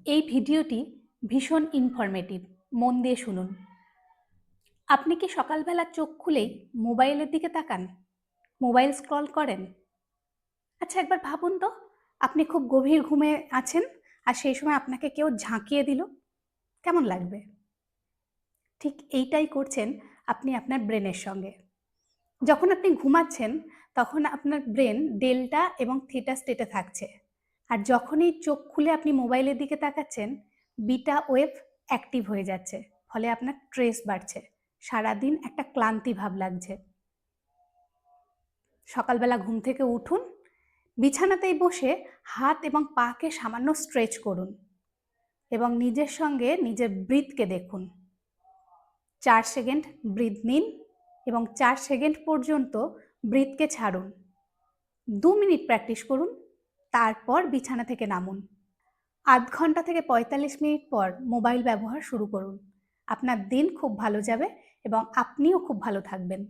এই ভিডিওটি ভীষণ ইনফরমেটিভ, মন দিয়ে শুনুন। আপনি কি সকালবেলা চোখ খুলেই মোবাইলের দিকে তাকান? মোবাইল স্ক্রল করেন? আচ্ছা, একবার ভাবুন তো, আপনি খুব গভীর ঘুমে আছেন আর সেই সময় আপনাকে কেউ ঝাঁকিয়ে দিল, কেমন লাগবে? ঠিক এইটাই করছেন আপনি আপনার ব্রেনের সঙ্গে। যখন আপনি ঘুমাচ্ছেন তখন আপনার ব্রেন ডেল্টা এবং থিটা স্টেটে থাকছে, আর যখনই চোখ খুলে আপনি মোবাইলের দিকে তাকাচ্ছেন বিটা ওয়েভ অ্যাক্টিভ হয়ে যাচ্ছে, ফলে আপনার স্ট্রেস বাড়ছে, সারাদিন একটা ক্লান্তি ভাব লাগছে। সকালবেলা ঘুম থেকে উঠুন, বিছানাতেই বসে হাত এবং পাকে সামান্য স্ট্রেচ করুন এবং নিজের সঙ্গে নিজের ব্রিথকে দেখুন। 4 সেকেন্ড ব্রিথ নিন এবং 4 সেকেন্ড পর্যন্ত ব্রিথকে ছাড়ুন। 2 মিনিট প্র্যাকটিস করুন, তারপর বিছানা থেকে নামুন। আধ ঘন্টা থেকে 45 মিনিট পর মোবাইল ব্যবহার শুরু করুন। আপনার দিন খুব ভালো যাবে এবং আপনিও খুব ভালো থাকবেন।